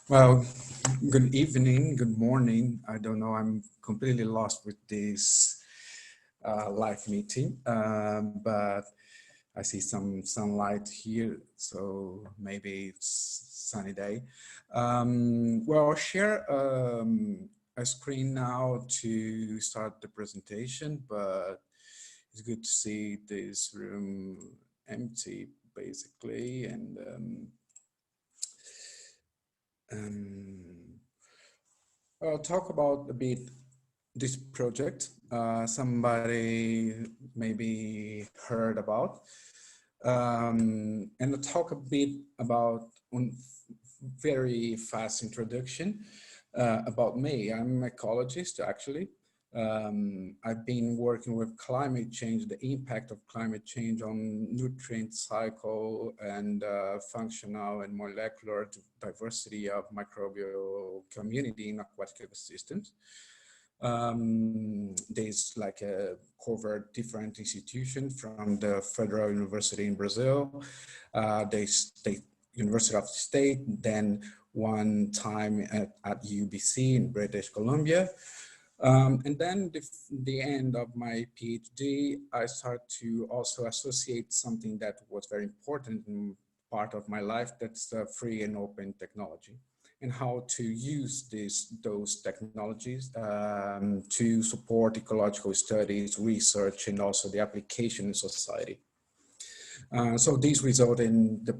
Well, good evening, good morning. I don't know, I'm completely lost with this live meeting, but I see some sunlight here, so maybe it's sunny day. Well, I'll share a screen now to start the presentation, but it's good to see this room empty, basically, and I'll talk about a bit this project. Somebody maybe heard about, and I'll talk a bit about very fast introduction about me. I'm an ecologist, actually. I've been working with climate change, the impact of climate change on nutrient cycle and functional and molecular diversity of microbial community in aquatic ecosystems. There's like a covered different institutions from the Federal University in Brazil, the State University of the State, then one time at UBC in British Columbia. And then the end of my PhD, I started to also associate something that was very important in part of my life, that's free and open technology, and how to use those technologies to support ecological studies, research, and also the application in society. So these result in the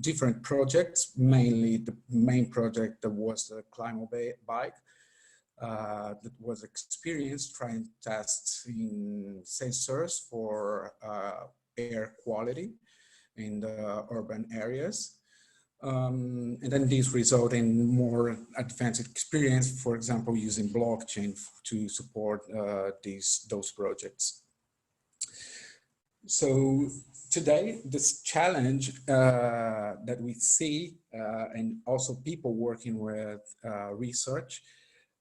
different projects, mainly the main project that was the Climate Bike, that was experienced trying to test in sensors for air quality in the urban areas. And then these result in more advanced experience, for example, using blockchain to support those projects. So today, this challenge that we see, and also people working with research,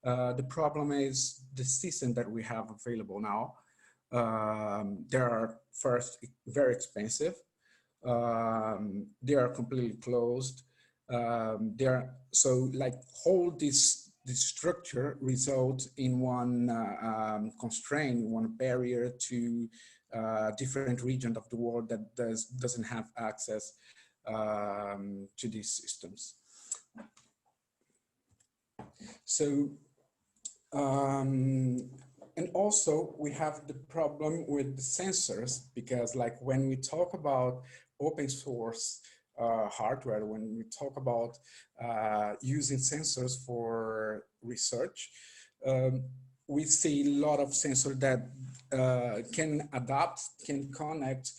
the problem is the system that we have available now. They are first very expensive. They are completely closed. So like whole this structure results in one constraint, one barrier to different regions of the world that doesn't have access to these systems. So, and also we have the problem with the sensors, because like when we talk about open source hardware, when we talk about using sensors for research, we see a lot of sensors that can adapt, can connect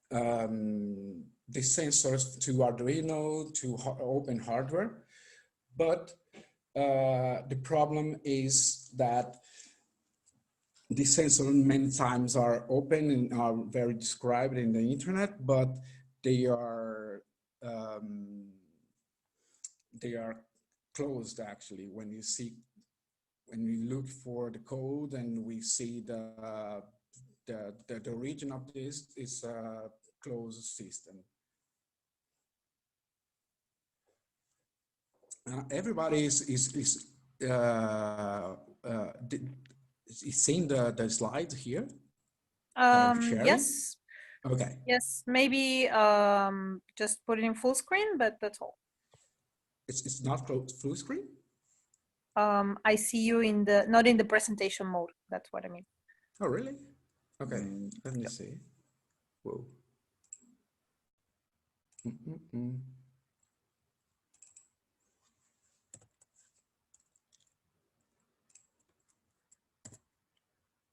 the sensors to Arduino, to open hardware. But the problem is that the sensors many times are open and are very described in the internet, but they are closed actually. When you look for the code and we see the origin of this is a closed system. Everybody is seeing the slides here? Yes. Okay. Yes, maybe just put it in full screen, but that's all. It's not full screen? I see you in the, not in the presentation mode. That's what I mean. Oh, really? Okay, let me see. Whoa.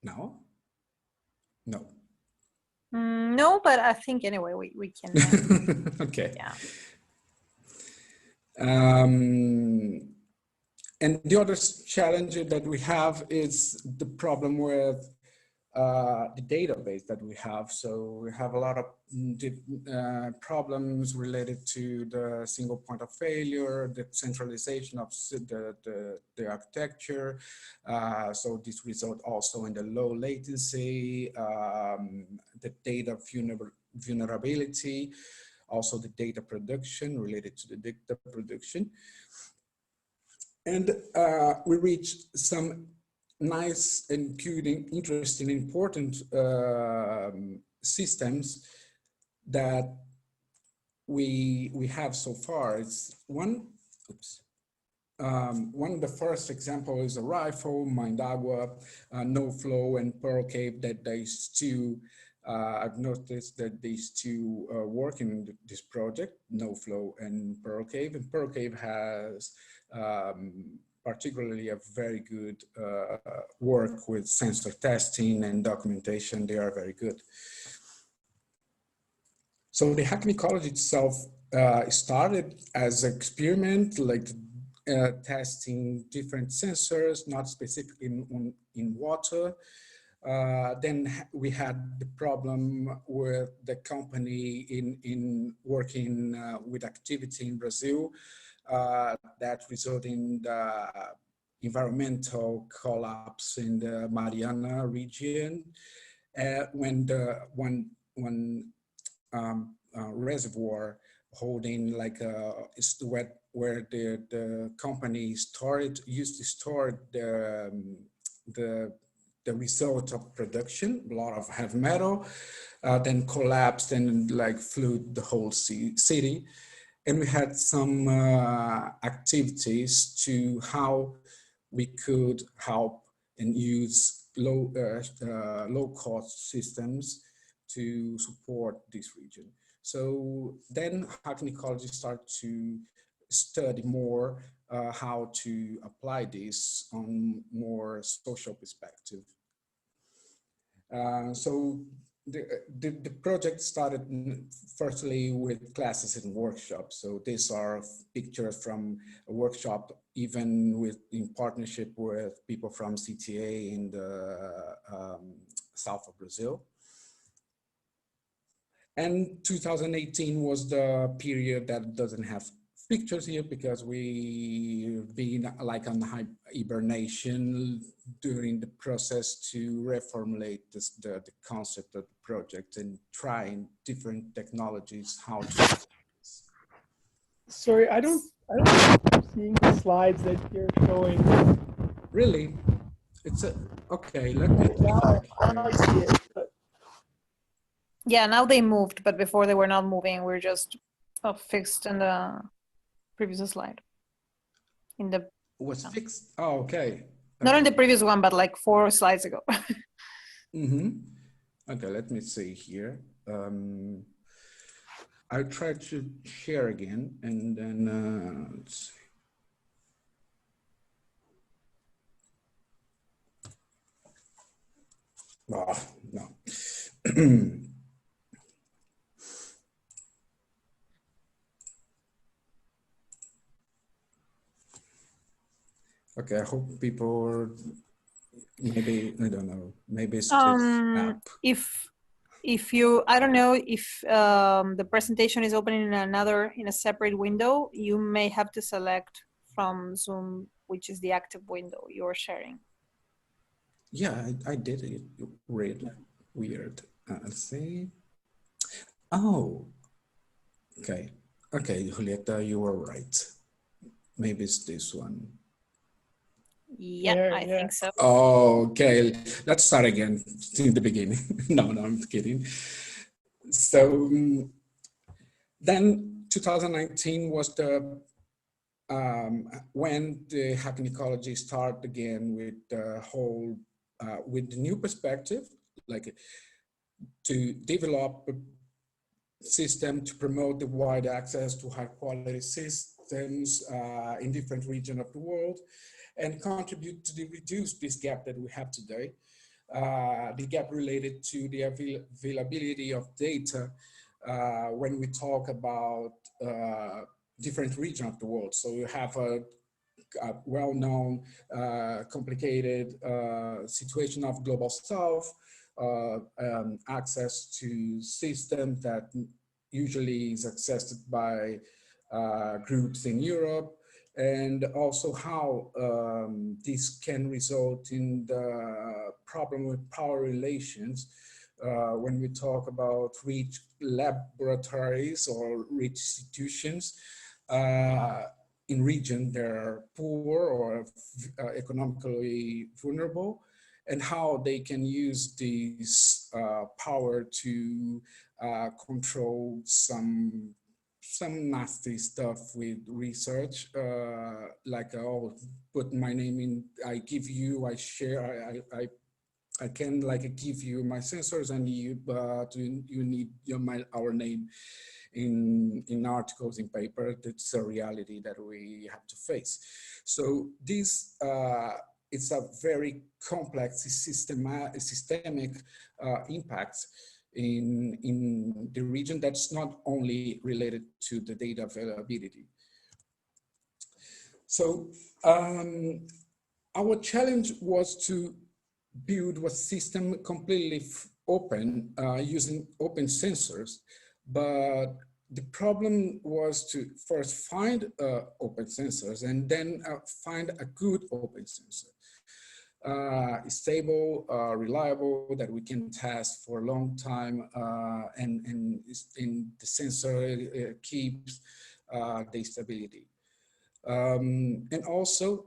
Now? No. No, but I think anyway we can. Okay. Yeah. And the other challenge that we have is the problem with the database that we have. So we have a lot of problems related to the single point of failure, the centralization of the architecture. So this result also in the low latency, the data vulnerability. also the data production, related to the data production. And we reached some nice and good and interesting, important systems that we have so far. It's one of the first example is a rifle, Mindagua, No Flow, and Pearl Cave, that these two, I've noticed that these two working in this project, No Flow and Pearl Cave. And Pearl Cave has particularly a very good work with sensor testing and documentation. They are very good. So the Hacking Ecology itself started as an experiment, like testing different sensors, not specifically in water. Then we had the problem with the company in working with activity in Brazil that resulted in the environmental collapse in the Mariana region, when the one reservoir holding like where the company used to store the result of production, a lot of heavy metal, then collapsed and like flooded the whole city. And we had some activities to how we could help and use low cost systems to support this region. So then Hacking Ecology started to study more how to apply this on more social perspective. So the project started firstly with classes and workshops. So these are pictures from a workshop, even in partnership with people from CTA in the south of Brazil. And 2018 was the period that doesn't have pictures here because we've been like on hibernation during the process to reformulate the concept of the project and trying different technologies how to. Sorry, I don't keep seeing the slides that you're showing. Really? It's okay, let me now I see it. But... Yeah, now they moved, but before they were not moving. We're just fixed in the previous slide. In the was fixed. Oh, okay. Not in the previous one, but like 4 slides ago. Okay, let me see here. I'll try to share again, and then let's see. Oh, no. Okay, I hope people, maybe, I don't know, maybe it's just if you, I don't know if the presentation is open in a separate window, you may have to select from Zoom, which is the active window you're sharing. Yeah, I did it. Weird. Let's see. Oh, okay. Okay, Julieta, you were right. Maybe it's this one. Yeah, I think so. Okay, let's start again in the beginning. No, I'm kidding. So then 2019 was the when the Hacking Ecology started again with the whole with the new perspective, like to develop a system to promote the wide access to high quality systems in different regions of the world, and contribute to reduce this gap that we have today. The gap related to the availability of data when we talk about different regions of the world. So you have a well-known, complicated situation of global south, access to systems that usually is accessed by groups in Europe, and also how this can result in the problem with power relations when we talk about rich laboratories or rich institutions in region that are poor or economically vulnerable, and how they can use this power to control some nasty stuff with research, like, oh, put my name in, I give you, I share, I can like give you my sensors, and you need our name in articles, in paper. That's a reality that we have to face. So this it's a very complex systemic impact in the region that's not only related to the data availability. So our challenge was to build a system completely open using open sensors, but the problem was to first find open sensors and then find a good open sensor. Stable, reliable, that we can test for a long time, and the sensor keeps the stability. And also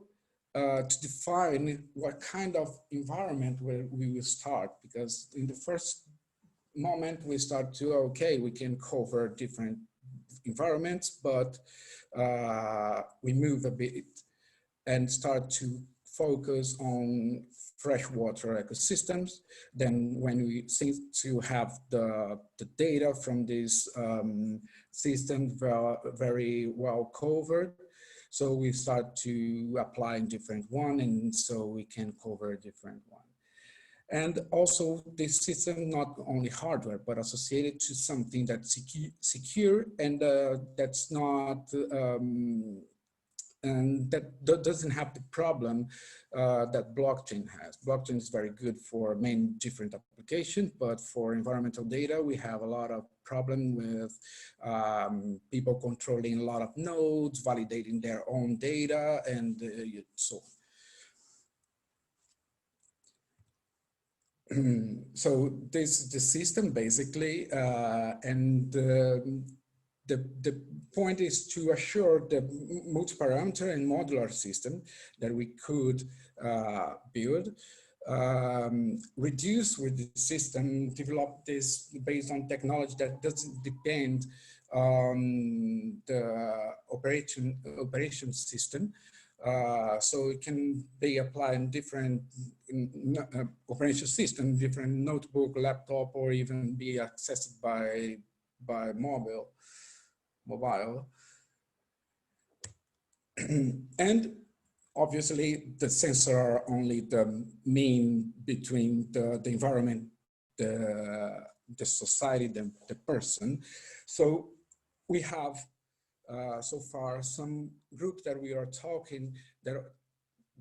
to define what kind of environment where we will start, because in the first moment we start to, okay, we can cover different environments, but we move a bit and start to focus on freshwater ecosystems. Then when we seem to have the data from this system very well covered, so we start to apply in different one, and so we can cover a different one. And also this system, not only hardware, but associated to something that's secure and that's not, and that doesn't have the problem that blockchain has. Blockchain is very good for many different applications, but for environmental data, we have a lot of problem with people controlling a lot of nodes, validating their own data, and so on. So this is the system basically, and the point is to assure the multi-parameter and modular system that we could build, reduce with the system, develop this based on technology that doesn't depend on the operation system. So it can be applied in different operation system, different notebook, laptop, or even be accessed by mobile. And obviously the sensor are only the mean between the environment, the society, the person. So we have so far some groups that we are talking that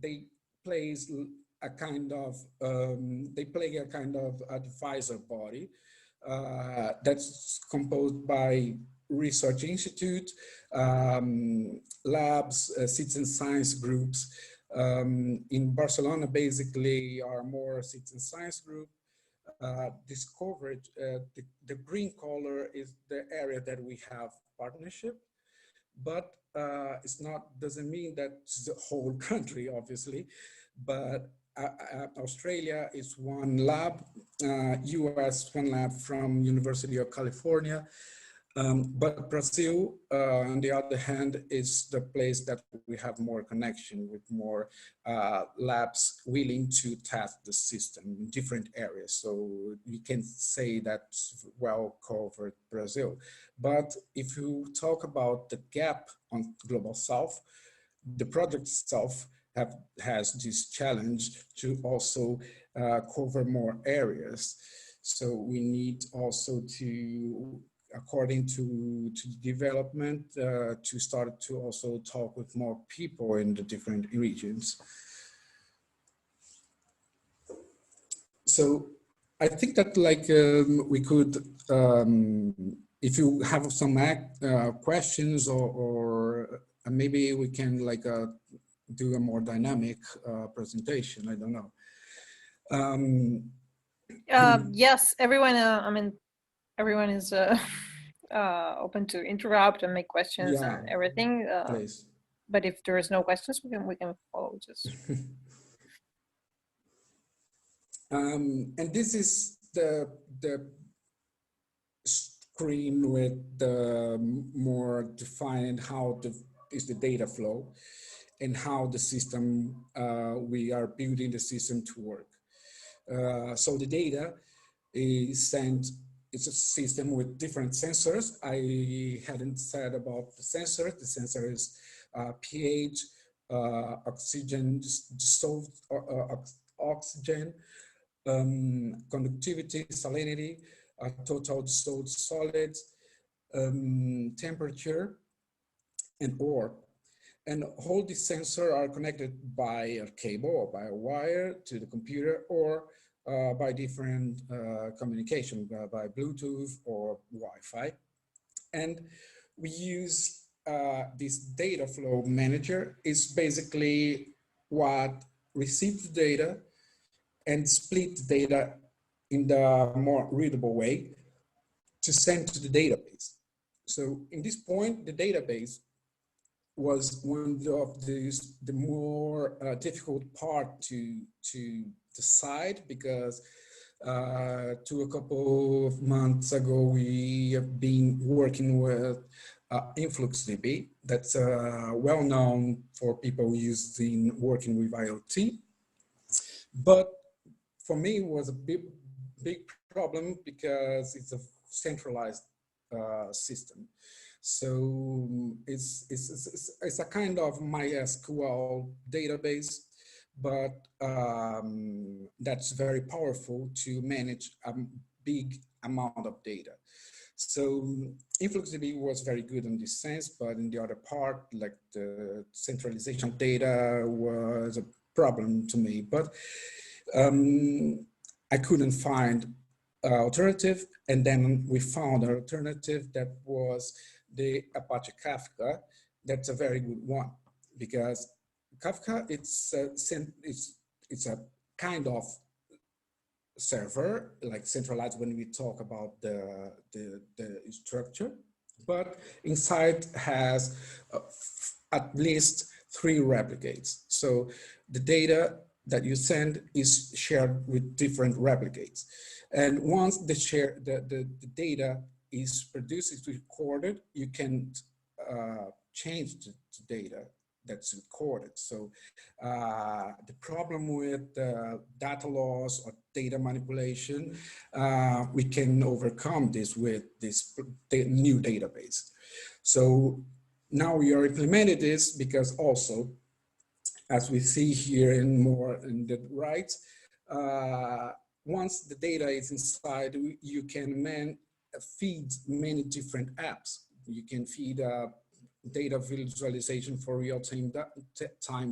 they plays a kind of play a kind of advisor body that's composed by research institute, labs, citizen science groups. In Barcelona, basically, are more citizen science group. This coverage, the green color is the area that we have partnership, but it's not, doesn't mean that it's the whole country, obviously, but Australia is one lab, US one lab from University of California, but Brazil, on the other hand, is the place that we have more connection with, more labs willing to test the system in different areas. So you can say that's well covered Brazil. But if you talk about the gap on Global South, the project itself has this challenge to also cover more areas. So we need also to, according to development, to start to also talk with more people in the different regions. So I think that like we could, if you have some questions or maybe we can like do a more dynamic presentation, I don't know. Yes, everyone. I mean, everyone is open to interrupt and make questions Yeah, and everything. please. But if there is no questions, we can follow just. And this is the screen with the more defined how is the data flow and how the system, we are building the system to work. So the data is sent, it's a system with different sensors. I hadn't said about the sensor. The sensor is pH, oxygen, dissolved oxygen, conductivity, salinity, total dissolved solids, temperature, and ore. And all these sensors are connected by a cable or by a wire to the computer, or by different communication, by Bluetooth or Wi-Fi. And we use this data flow manager. Is basically what receives the data and split the data in the more readable way to send to the database. So in this point, the database was one of the more difficult part to decide, because to a couple of months ago, we have been working with InfluxDB. That's well known for people using working with IoT. But for me, it was a big problem because it's a centralized system. So it's a kind of MySQL database, but that's very powerful to manage a big amount of data. So InfluxDB was very good in this sense, but in the other part, like the centralization of data was a problem to me. But I couldn't find an alternative, and then we found an alternative that was the Apache Kafka. That's a very good one, because Kafka, it's a kind of server, like centralized when we talk about the structure, but inside has at least 3 replicates. So the data that you send is shared with different replicates. And once the data is produced, it's recorded, you can change the data that's recorded. So the problem with data loss or data manipulation, we can overcome this with this new database. So now we are implementing this because also, as we see here in the right, once the data is inside, you can feed many different apps. You can feed data visualization for real-time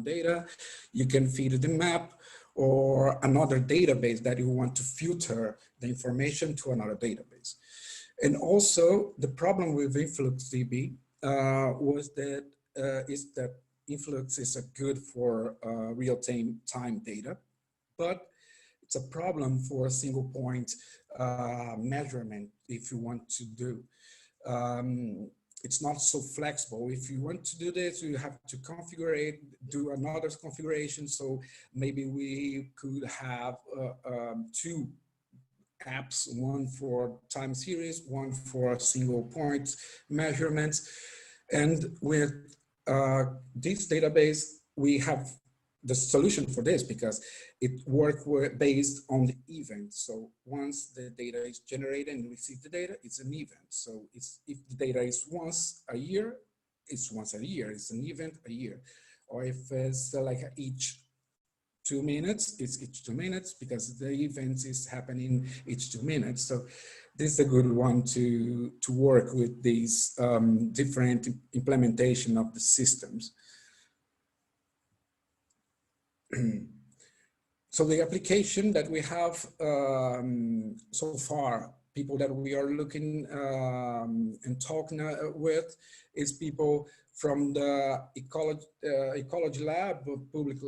data. You can feed the map or another database that you want to filter the information to another database. And also the problem with InfluxDB was that Influx is good for real-time data, but it's a problem for a single point measurement if you want to do. It's not so flexible. If you want to do this, you have to configure it, do another configuration. So maybe we could have 2 apps, one for time series, one for single point measurements. And with this database, we have the solution for this, because it works based on the event. So once the data is generated and we receive the data, it's an event. So if the data is once a year, it's once a year. It's an event a year. Or if it's like each 2 minutes, it's each 2 minutes, because the event is happening each 2 minutes. So this is a good one to work with these different implementation of the systems. So the application that we have so far, people that we are looking and talking with, is people from the ecology lab, public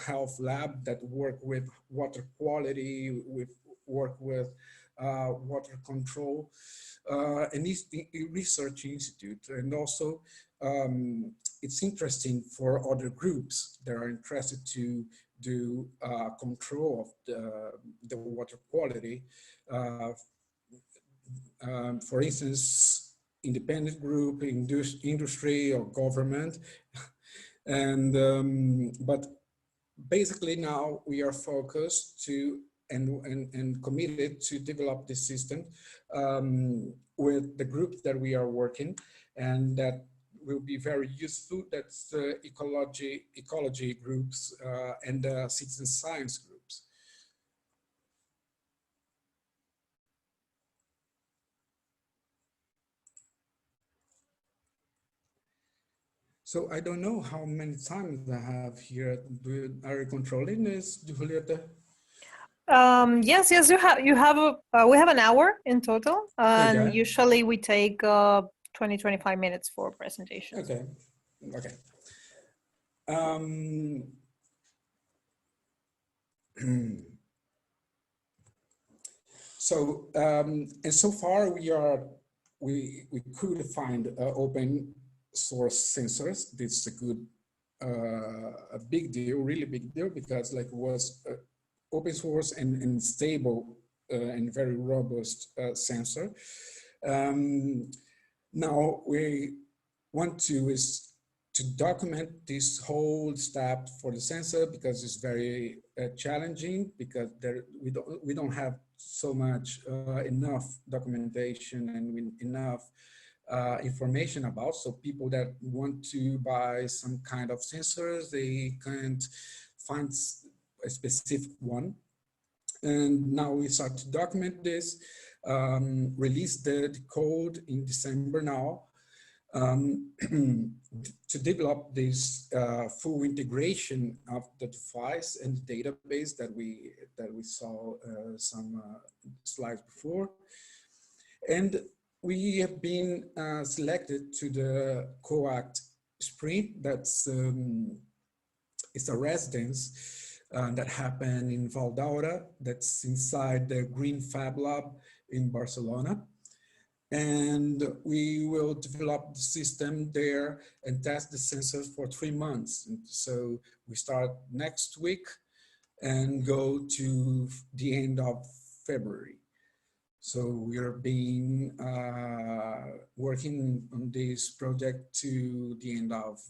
health lab, that work with water quality, with work with water control and research institute. And also it's interesting for other groups that are interested to do control of the water quality. For instance, independent group, industry or government. And but basically now we are focused to and committed to develop this system with the group that we are working, and that will be very useful. That's the ecology groups and the citizen science groups. So I don't know how many times I have here. Are you controlling this, Julieta? Yes, you have we have an hour in total, and Okay. usually we take 20-25 minutes for presentations. Okay. Okay. So and so far we could find open source sensors. This is a big deal, really big deal, because like it was open source and stable and very robust sensor. Now we want to document this whole step for the sensor, because it's very challenging, because we don't have so much enough documentation and enough information about. So people that want to buy some kind of sensors, they can't find a specific one. And now we start to document this, release the code in December now, to develop this full integration of the device and the database that we saw some slides before. And we have been selected to the COACT sprint. That's it's a residence that happened in Valdaura. That's inside the Green Fab Lab in Barcelona. And we will develop the system there and test the sensors for 3 months. And so we start next week and go to the end of February. So we are working on this project to the end of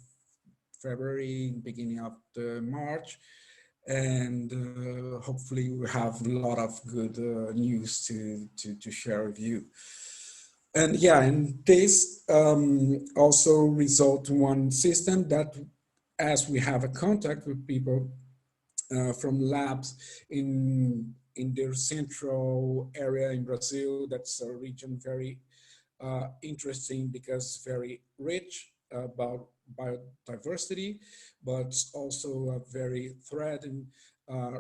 February, beginning of March, and hopefully we have a lot of good news to share with you. And yeah, and this also result in one system that, as we have a contact with people from labs in their central area in Brazil, that's a region very interesting because very rich about biodiversity, but also a very threatened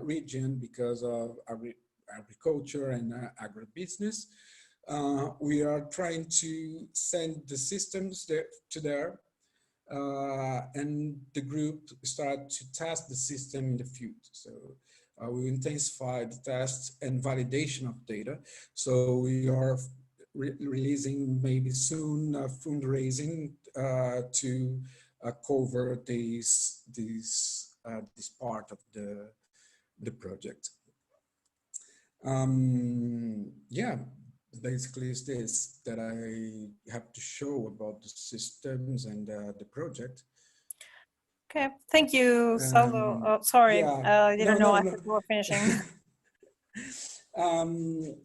region because of agriculture and agribusiness. We are trying to send the systems to there, and the group start to test the system in the future. So we intensify the tests and validation of data. So we are releasing maybe soon fundraising to cover this part of the project. Yeah, basically it's this that I have to show about the systems and the project. Okay, thank you, Saulo. Oh, sorry, Yeah, I didn't know I thought you were finishing.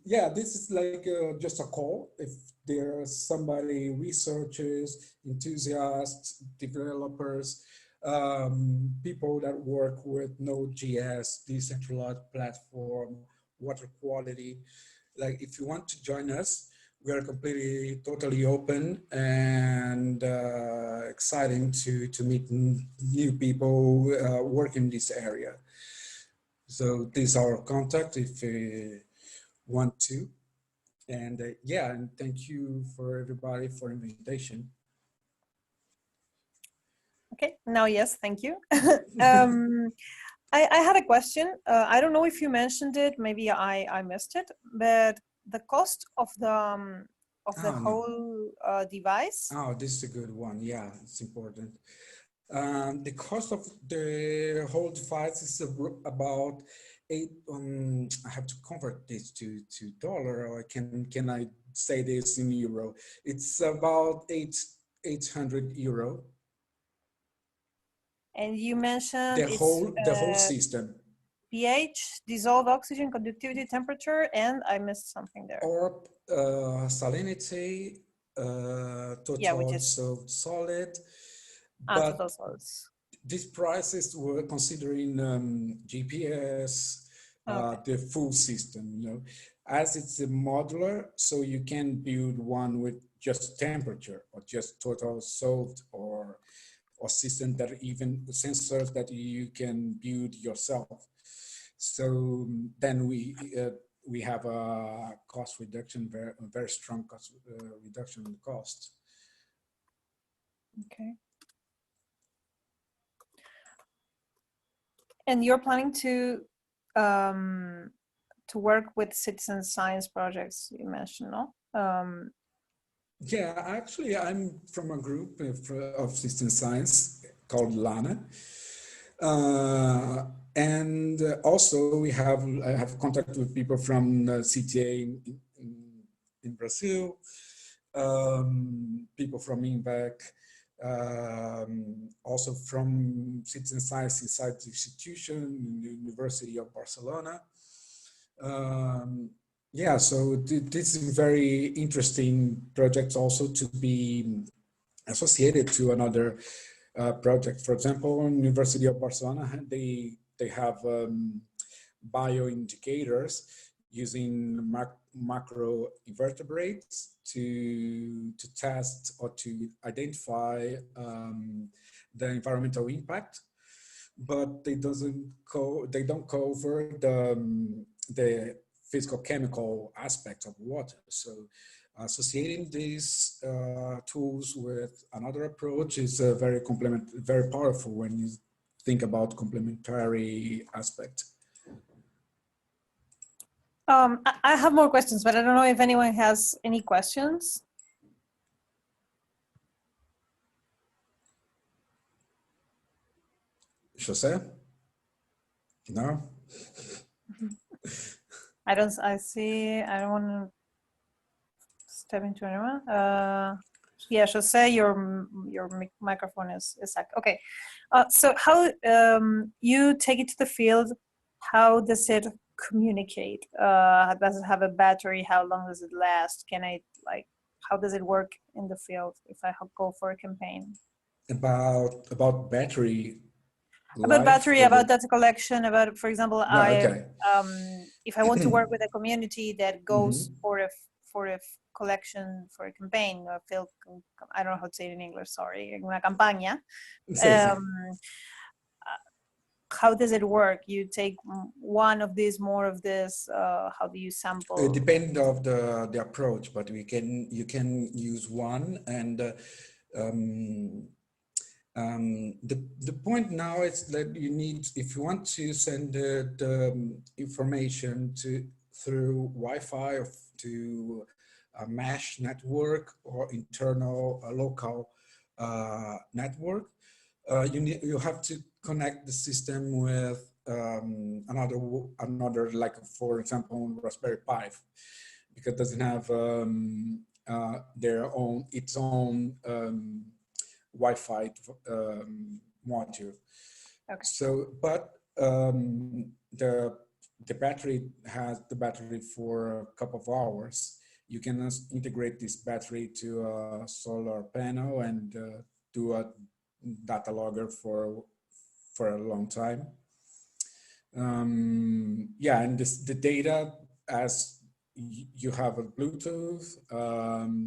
Yeah, this is like just a call. If there's somebody, researchers, enthusiasts, developers, people that work with Node.js, decentralized platform, water quality, like if you want to join us, we are completely, totally open and exciting to meet new people working in this area. So this is our contact if you want to. And yeah, and thank you for everybody for invitation. Okay, now yes, thank you. I had a question. I don't know if you mentioned it. Maybe I missed it. But the cost of the No. whole device. Oh, this is a good one. Yeah, it's important. The cost of the whole device is about eight. I have to convert this to dollar, or can I say this in euro? It's about 800 euro. And you mentioned it's The whole system. pH, dissolved oxygen, conductivity, temperature, and I missed something there. Or salinity, Yeah, which total is solid, total but solids. these prices were considering GPS, Okay. the full system, as it's a modular, so you can build one with just temperature or just total salt or system that even sensors that you can build yourself. So then we have a cost reduction, very strong cost reduction in cost. Okay. And you're planning to work with citizen science projects, you mentioned, no? Yeah, actually, I'm from a group of system science called LANA. And also I have contact with people from CTA in Brazil, people from INVEC, also from citizen science inside the institution, in the University of Barcelona. Yeah, so this is very interesting project also to be associated to another project. For example, University of Barcelona, they have bioindicators using macro invertebrates to test or to identify the environmental impact, but they don't cover the physical chemical aspect of water. So associating these tools with another approach is very powerful when you think about complementary aspect. I have more questions, but I don't know if anyone has any questions. Jose? No? I don't want to step into anyone. Yeah, Jose, your microphone is active. Okay. So how you take it to the field, how does it communicate? Does it have a battery? How long does it last? How does it work in the field if I go for a campaign? About battery About life? battery, about data collection, about, for example, okay. If I want to work with a community that goes for a collection, for a campaign, or field, I don't know how to say it in English, sorry, una campaña. How does it work? You take one of these, more of this, how do you sample? It depends of the approach, but you can use one, and the point now is that you need, if you want to send the information through Wi-Fi or to a mesh network or internal local network, you have to connect the system with another, like, for example, Raspberry Pi, because it doesn't have its own Wi-Fi module. Okay. So, but the battery has the battery for a couple of hours. You can integrate this battery to a solar panel and do a data logger for a long time. Yeah, and the data, as you have a Bluetooth,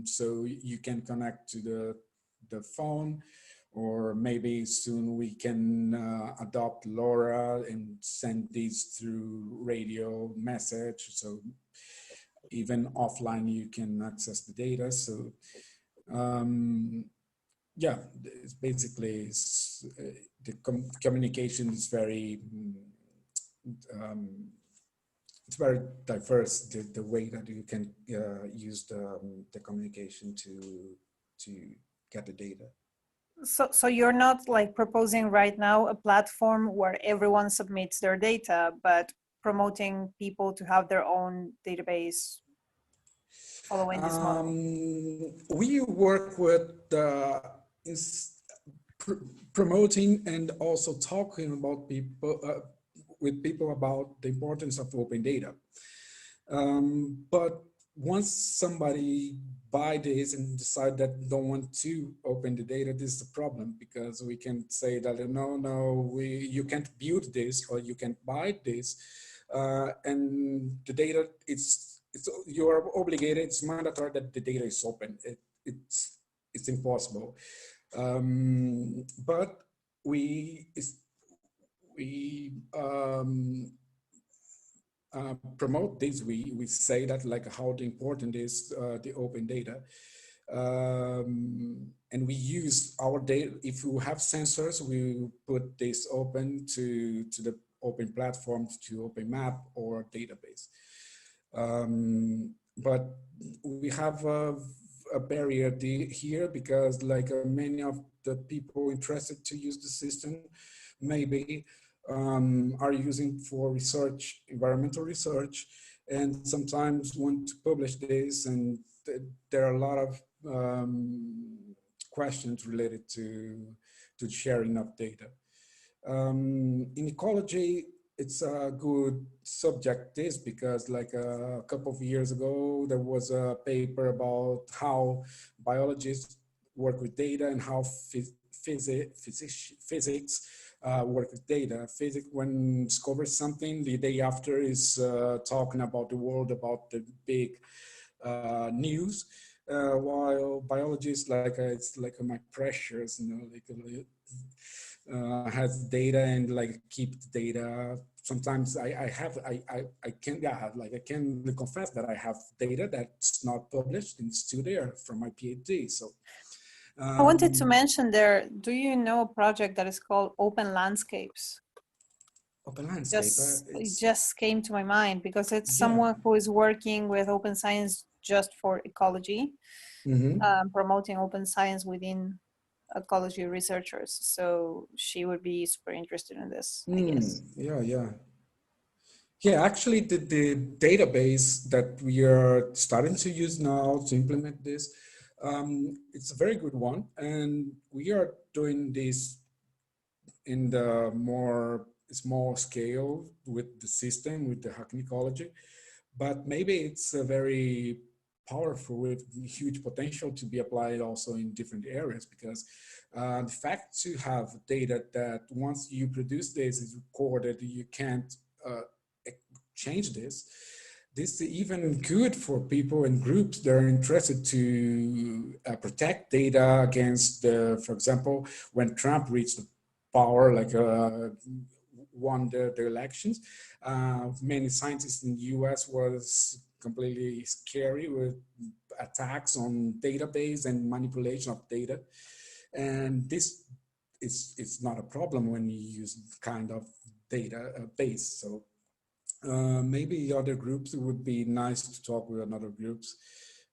so you can connect to the phone, or maybe soon we can adopt LoRa and send these through radio message. So even offline, you can access the data. So yeah, it's basically the communication is very it's very diverse, the way that you can use the communication to get the data. So you're not like proposing right now a platform where everyone submits their data, but promoting people to have their own database following this model? We work with promoting and also talking about people with people about the importance of open data. But once somebody buy this and decide that don't want to open the data, this is the problem, because we can say that no, you can't build this or you can't buy this, and the data you are obligated. It's mandatory that the data is open. It's impossible. But we promote this. We say that like how important is the open data, and we use our data. If we have sensors, we put this open to the open platforms, to open map or database. But we have a barrier here, because like many of the people interested to use the system maybe are using for research, environmental research, and sometimes want to publish this, and there are a lot of questions related to sharing of data. In ecology, it's a good subject, this, because like a couple of years ago, there was a paper about how biologists work with data and how physics work with data. Physics, when discovers something, the day after is talking about the world, about the big news, while biologists, like it's like my precious, like has data and like keep the data. Sometimes I can confess that I have data that's not published and it's still there from my PhD. So I wanted to mention there, do you know a project that is called Open Landscapes? Open Landscape. It just came to my mind because it's someone who is working with open science just for ecology, promoting open science within ecology researchers. So she would be super interested in this, I guess. Yeah, actually the database that we are starting to use now to implement this, it's a very good one. And we are doing this in the more small scale with the system, with the Hacking Ecology. But maybe it's a very powerful, with huge potential to be applied also in different areas, because the fact to have data that once you produce this is recorded, you can't change this. This is even good for people and groups that are interested to protect data against for example, when Trump reached the power, like won the elections, many scientists in the US was completely scary with attacks on database and manipulation of data. And this is not a problem when you use kind of data base. So maybe other groups, it would be nice to talk with other groups,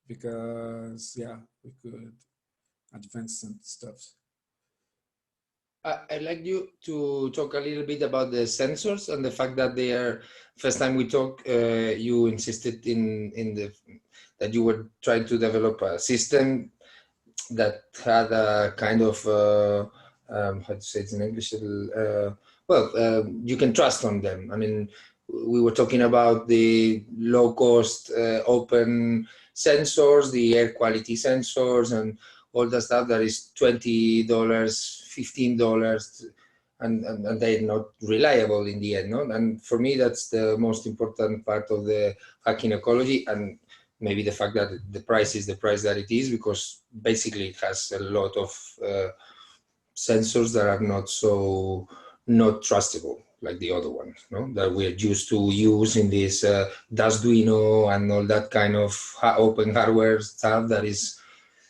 because we could advance some stuff. I'd like you to talk a little bit about the sensors and the fact that they are, first time we talked, you insisted that you were trying to develop a system that had a kind of, how to say it in English, you can trust on them. I mean, we were talking about the low-cost open sensors, the air quality sensors, and all the stuff that is $20, $15, and they're not reliable in the end. No? And for me, that's the most important part of the Hacking Ecology, and maybe the fact that the price is the price that it is, because basically it has a lot of sensors that are not trustable like the other ones, no? That we're used to use in this Arduino and all that kind of open hardware stuff that is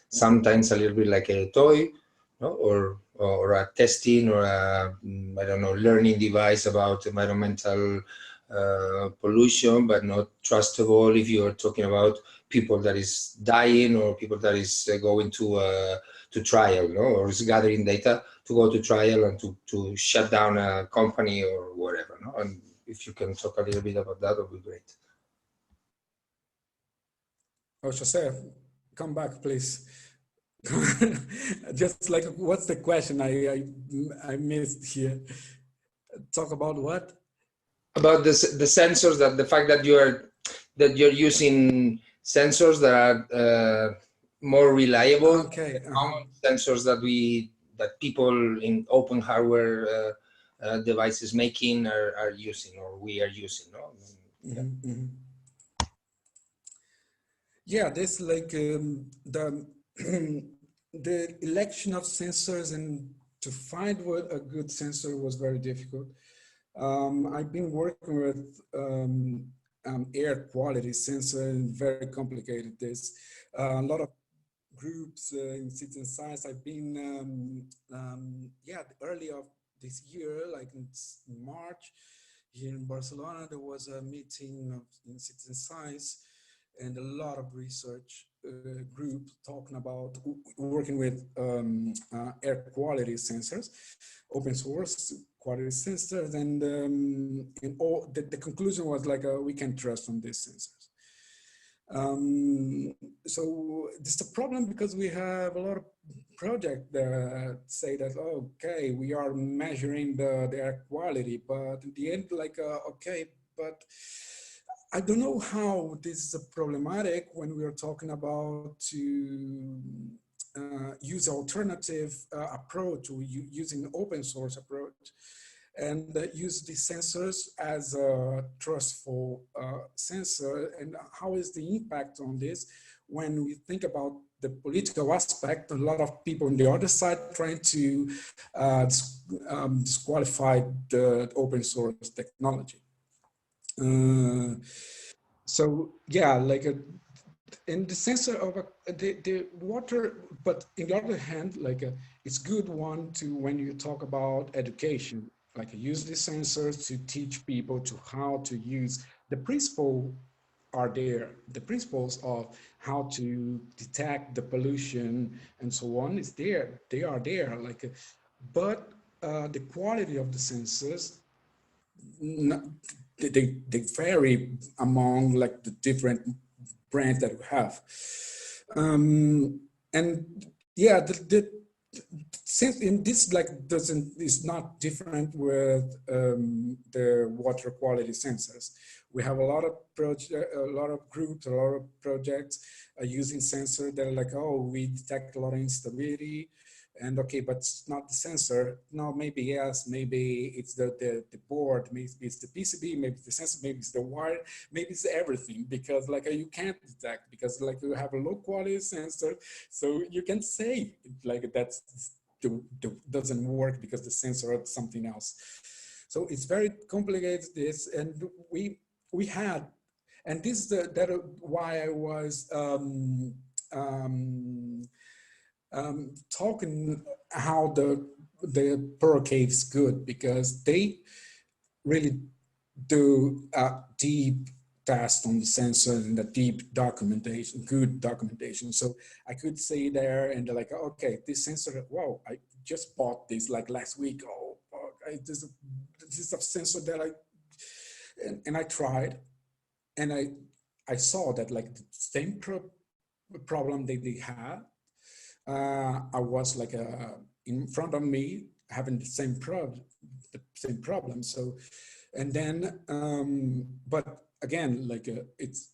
sometimes a little bit like a toy, no? or or a testing or a, I don't know, learning device about environmental pollution, but not trustable if you're talking about people that is dying or people that is going to trial, no? Or is gathering data to go to trial and to shut down a company or whatever, no? And if you can talk a little bit about that, would be great. Oh, Jose, come back, please. Just like, what's the question I missed here? Talk about what? About the sensors, that the fact that you're using sensors that are more reliable. Okay. Sensors that people in open hardware devices making are using, or we are using, no? Yeah. Mm-hmm. Yeah, this like the the election of sensors, and to find what a good sensor was very difficult. I've been working with air quality sensor, and very complicated. There's a lot of groups in citizen science. I've been yeah, early of this year, like in March, here in Barcelona, there was a meeting in citizen science, and a lot of research groups talking about working with air quality sensors, open source quality sensors, and all the conclusion was like we can trust on these sensors. So this is a problem because we have a lot of projects that say that, okay, we are measuring the air quality, but in the end, like, okay, but I don't know how this is problematic when we are talking about to use alternative approach, or using open source approach, and use the sensors as a trustful sensor. And how is the impact on this when we think about the political aspect? A lot of people on the other side trying to disqualify the open source technology. So yeah, like in the sensor of the water, but in the other hand, like it's good one to, when you talk about education, like use the sensors to teach people to how to use the principle are there. The principles of how to detect the pollution and so on is there. They are there. Like, but the quality of the sensors, they vary among like the different brands that we have. And yeah, since in this like is not different with the water quality sensors. We have a lot of groups, a lot of projects using sensors that are like, oh, we detect a lot of instability. And okay, but it's not the sensor. No, maybe yes, maybe it's the board, maybe it's the PCB, maybe it's the sensor, maybe it's the wire, maybe it's everything, because like you can't detect, because like you have a low quality sensor, so you can say like that's doesn't work because the sensor is something else. So it's very complicated this, and we had, and this is that why I was talking how the Pearl Cave is good, because they really do a deep test on the sensor and the deep documentation, good documentation. So I could say there and they're like, okay, this sensor, wow, I just bought this like last week. Oh, this is a sensor that and I tried, and I saw that like the same problem that they had. I was like in front of me having the same problem. So, and then, but again, like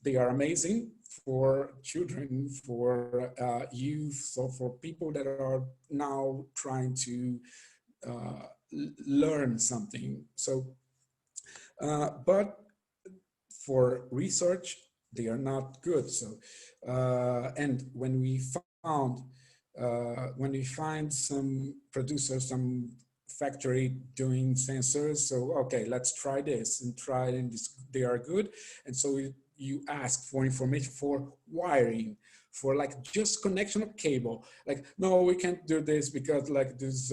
they are amazing for children, for youth, so for people that are now trying to learn something. So, but for research, they are not good. So, and when we find some producers, some factory doing sensors, so okay, let's try this and try it, and they are good. And so you ask for information for wiring, for like just connection of cable. Like, no, we can't do this because like this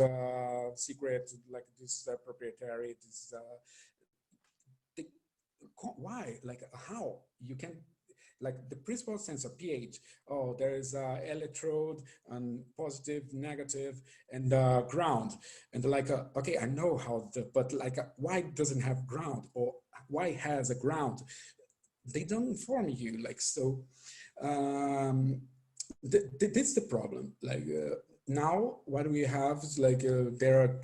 secret, like this proprietary, this, why? Like how? You can, like the principal sensor pH, oh, there is electrode and positive, negative, and ground. And like, okay, I know how, but like, why doesn't have ground, or why has a ground? They don't inform you, like, so this is the problem. Like now what we have is like, there are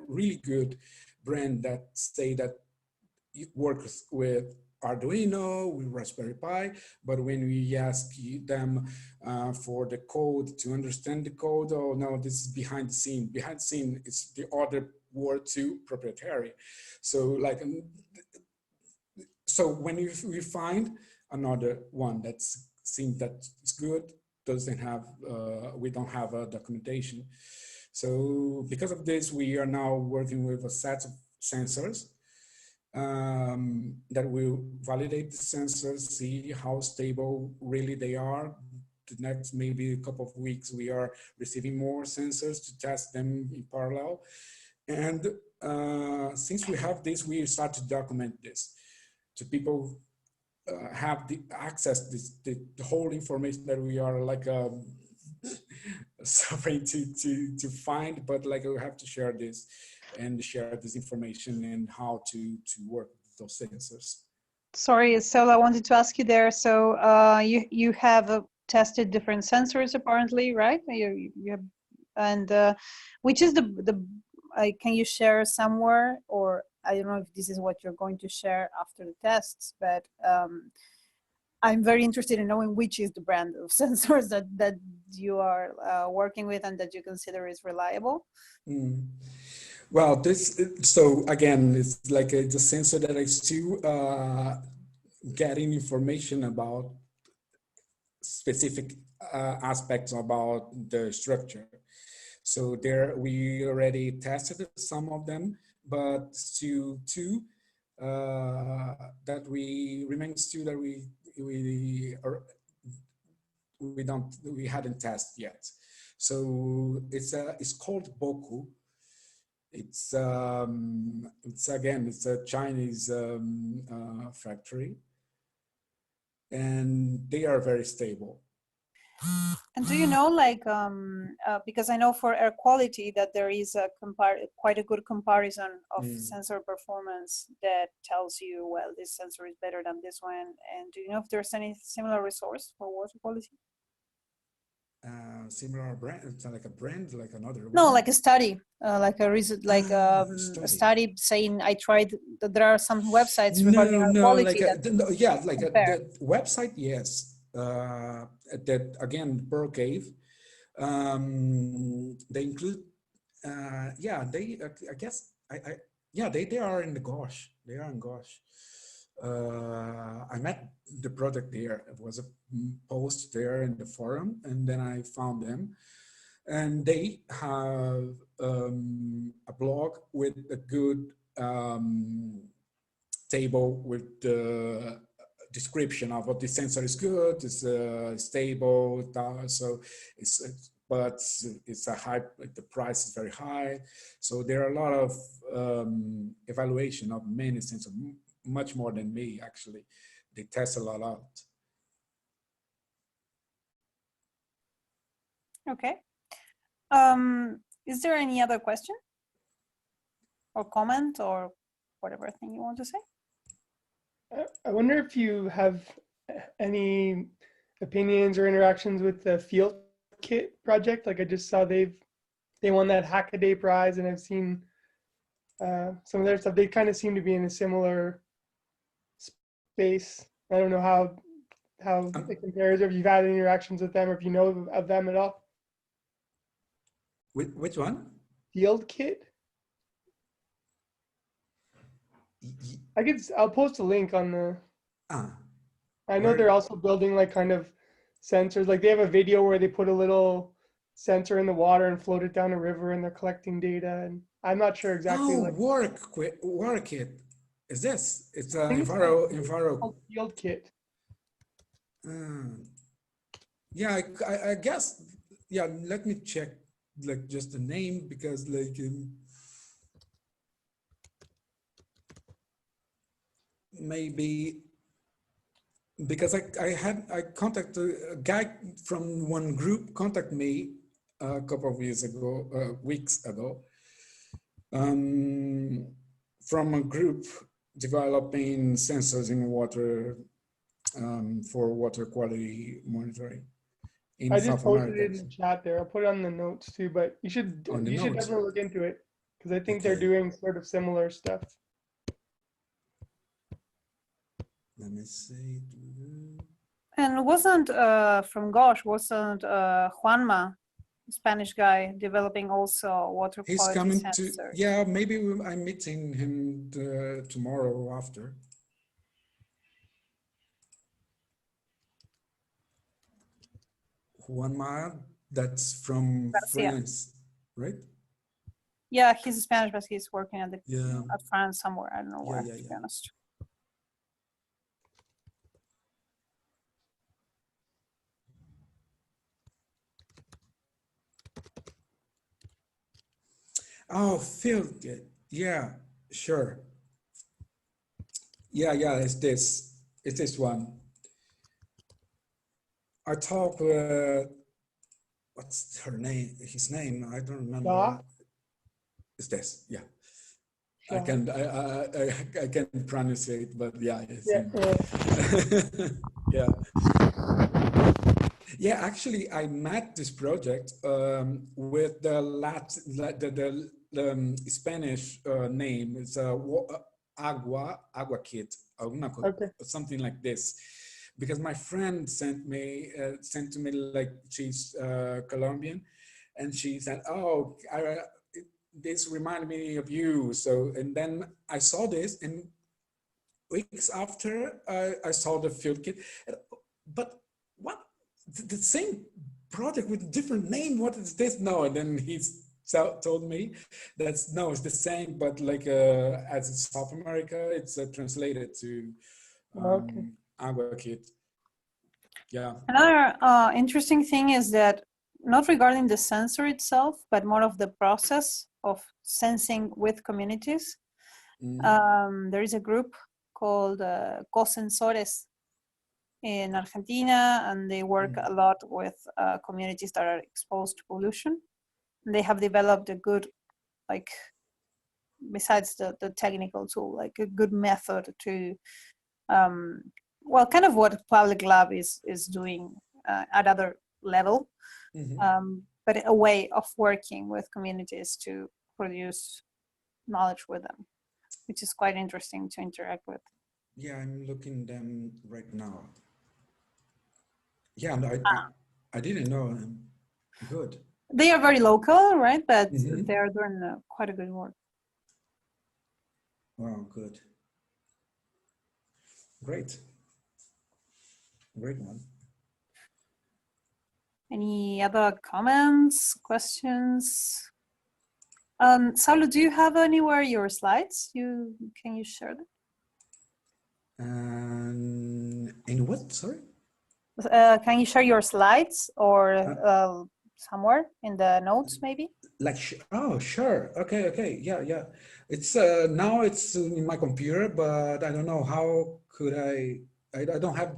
really good brand that say that it works with Arduino, with Raspberry Pi, but when we ask them for the code, to understand the code, oh no, this is behind the scene. Behind the scene is the other word to proprietary. So like, so when we find another one that's seems that it's good, doesn't have, we don't have a documentation. So because of this, we are now working with a set of sensors that will validate the sensors, see how stable really they are. The next maybe a couple of weeks, we are receiving more sensors to test them in parallel. And since we have this, we start to document this to people have the access, the whole information that we are like suffering to find, but like we have to share this and share this information and how to work with those sensors. Sorry, Saulo, I wanted to ask you there. So you have tested different sensors apparently, right? You have, and which is the can you share somewhere, or I don't know if this is what you're going to share after the tests, but I'm very interested in knowing which is the brand of sensors that you are working with and that you consider is reliable. Mm. Well, this, so again, it's like the sensor that is still getting information about specific aspects about the structure. So there, we already tested some of them, but still two that we hadn't tested yet. So it's called Boku. It's again, it's a Chinese factory, and they are very stable. And do you know, like, because I know for air quality that there is a quite a good comparison of sensor performance that tells you, well, this sensor is better than this one. And do you know if there's any similar resource for water quality? Similar brand, it's like a brand, like another one? No, like a study, like a reason, like a study saying I tried. There are some websites regarding air quality. Like yeah, like the website, yes. That again, Pearl Cave. They include, yeah, they, I guess, yeah, they are in the Gosh. They are in Gosh. I met the product there. It was a post there in the forum, and then I found them. And they have a blog with a good table with the description of what the sensor is good, it's stable, so but it's a high, like the price is very high. So there are a lot of evaluation of many sensors, much more than me actually. They test a lot out. Okay. Is there any other question or comment or whatever thing you want to say? I wonder if you have any opinions or interactions with the Field Kit project. Like I just saw they won that Hackaday prize, and I've seen some of their stuff. They kind of seem to be in a similar space. I don't know how it compares, or if you've had any interactions with them, or if you know of them at all. Which one? Field Kit. I'll post a link on the. I know they're also building like kind of sensors. Like they have a video where they put a little sensor in the water and float it down a river, and they're collecting data. And I'm not sure exactly. Oh, like, Work Kit. Is this? It's Enviro. Field Kit. Yeah, I guess, yeah, let me check like just the name because like maybe because I contacted a guy from one group contact me a couple of years ago, weeks ago, um, from a group developing sensors in water for water quality monitoring in I just South posted America. it in the chat there. I'll put it on the notes too, but On the you should notes. definitely look into it because I think they're Okay, doing sort of similar stuff. let me see. And wasn't from Gosh, wasn't Juanma, Spanish guy, developing also water He's quality coming to, sensors? yeah, maybe I'm meeting him tomorrow or after. Juanma, that's from Garcia. France, right? Yeah, he's Spanish, but he's working at the Yeah, at France somewhere. I don't know where, yeah. to be honest. Oh, Phil, yeah, sure. Yeah, it's this one. I talk what's her name? His name? I don't remember. Jacques? It's this. Yeah, I Jacques. can I can pronounce it, but yeah, it's Yeah, him. yeah. Yeah. Yeah, actually, I met this project with the Spanish name. It's Agua Kit, Okay. something like this. Because my friend sent to me like she's Colombian, and she said, "Oh, this reminded me of you." So, and then I saw this, and weeks after I saw the field kit, but what the same project with a different name? What is this? No, and then he told me that's no, it's the same, but like as in South America, it's translated to Okay. Agua Kit. Yeah. Another interesting thing is that not regarding the sensor itself, but more of the process of sensing with communities. There is a group called Co-Sensores in Argentina, and they work a lot with communities that are exposed to pollution. And they have developed a good, like, besides the technical tool, like a good method to, well, kind of what Public Lab is doing at other level, but a way of working with communities to produce knowledge with them, which is quite interesting to interact with. Yeah, I'm looking them right now. Yeah, I didn't know them. Good. They are very local, right? But they are doing quite a good work. Wow, good. Great. Great one. Any other comments, questions? Saulo, do you have anywhere your slides? Can you share them? In what? Sorry. Can you share your slides or somewhere in the notes, maybe? Like, oh, sure. Okay. Yeah. It's now it's in my computer, but I don't know how could I don't have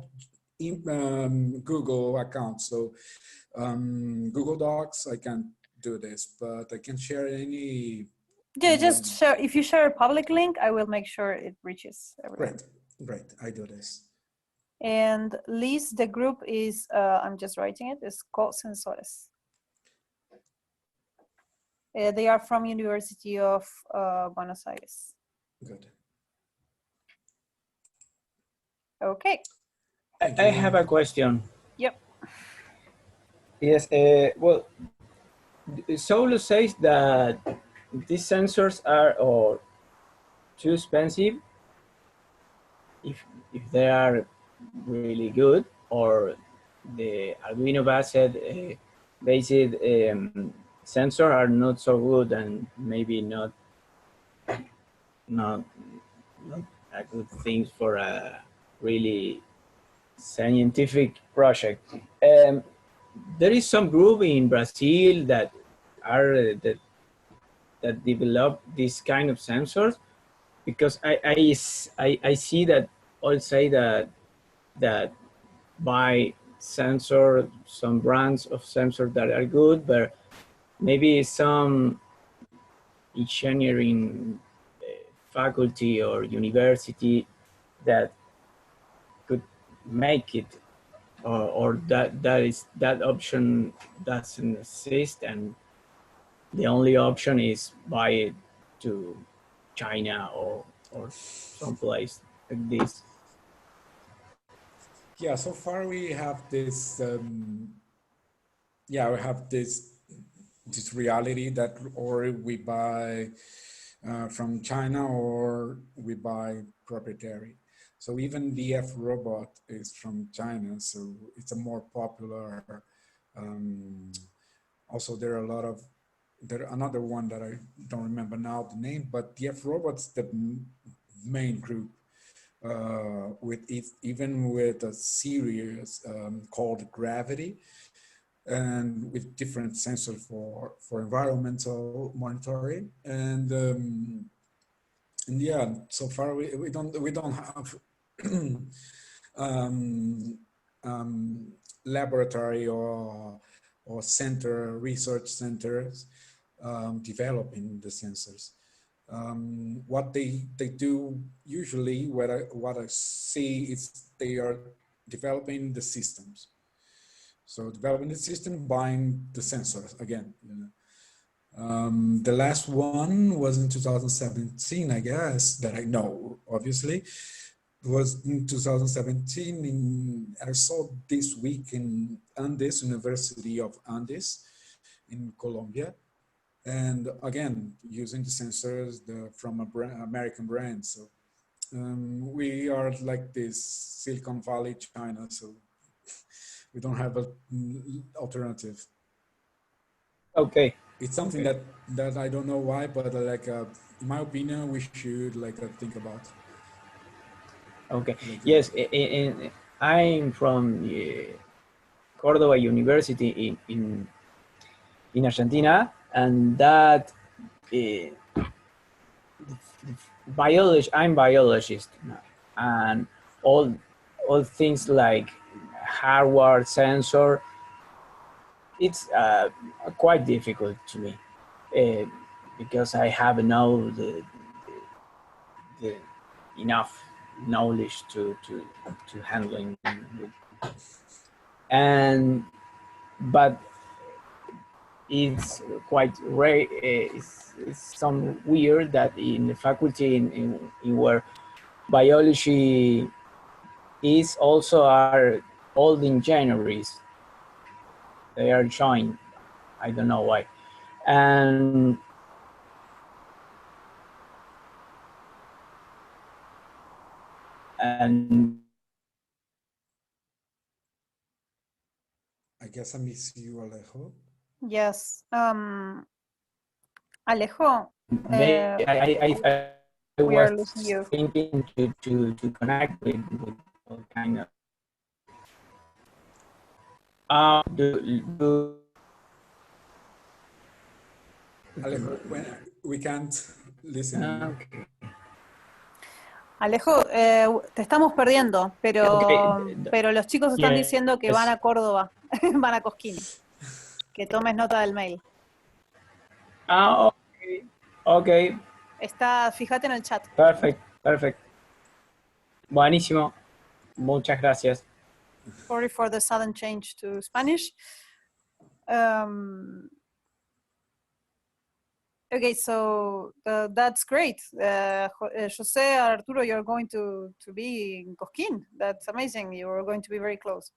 Google account, so Google Docs I can't do this, but I can share any. Yeah, just share. If you share a public link, I will make sure it reaches everyone. Great. I do this. And Liz, the group is, I'm just writing it, is Co-Sensores. They are from University of Buenos Aires. Good. Okay. I have a question. Yep. Yes, well, Saulo says that these sensors are too expensive if they are really good, or the Arduino based sensor are not so good and maybe not a good thing for a really scientific project. there is some group in Brazil that are that develop this kind of sensors, because I see that all say that buy sensor, some brands of sensors that are good, but maybe some engineering faculty or university that could make it, or that option doesn't exist, and the only option is buy it to China or someplace like this. Yeah, so far we have this, yeah, we have this reality that or we buy from China or we buy proprietary. So even the F robot is from China, so it's a more popular. Also, there are a lot of another one that I don't remember now the name, but the F robot's the main group. With it, even with a series called Gravity, and with different sensors for environmental monitoring, and yeah, so far we don't have um, laboratory or research centers developing the sensors. What they do usually, what I see is they are developing the systems. So developing the system, buying the sensors again. You know. The last one was in 2017, I guess, that I know, obviously. It was in 2017, I saw this week in Andes, University of Andes in Colombia. And again, using the sensors from American brand. So we are like this Silicon Valley, China. So we don't have an alternative. Okay. It's something Okay. that I don't know why, but like in my opinion, we should like think about. Okay. Like, Yes, I'm from Córdoba University in Argentina, and that biology. I'm biologist, and all things like hardware, sensor. It's quite difficult to me because I have no the enough knowledge to handling it. And but it's quite rare. It's some weird that in the faculty in where biology is also are all the engineers. They are joined. I don't know why. And I guess I miss you, Alejo. Yes. Alejo, I we are was losing you. thinking to connect with all kind of Alejo, we can't listen to you. okay. Alejo, te estamos perdiendo, pero los chicos están diciendo que van a Córdoba, van a Cosquín. Que tomes nota del mail. Okay. Okay. Fíjate en el chat. Perfect. Buenísimo. Muchas gracias. Sorry for the sudden change to Spanish. Okay, so that's great. Jose, Arturo, you're going to be in Cosquín. That's amazing. You're going to be very close.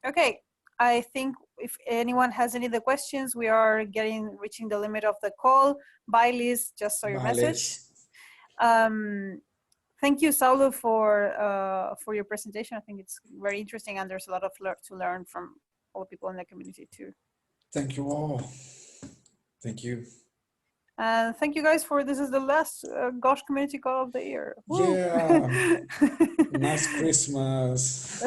Okay, I think if anyone has any other questions, we are reaching the limit of the call. Bye, Liz, just saw your message. Thank you, Saulo, for your presentation. I think it's very interesting, and there's a lot of to learn from all people in the community too. Thank you all. Thank you. And thank you guys for this is the last Gosh community call of the year. Woo! Yeah. Nice Christmas.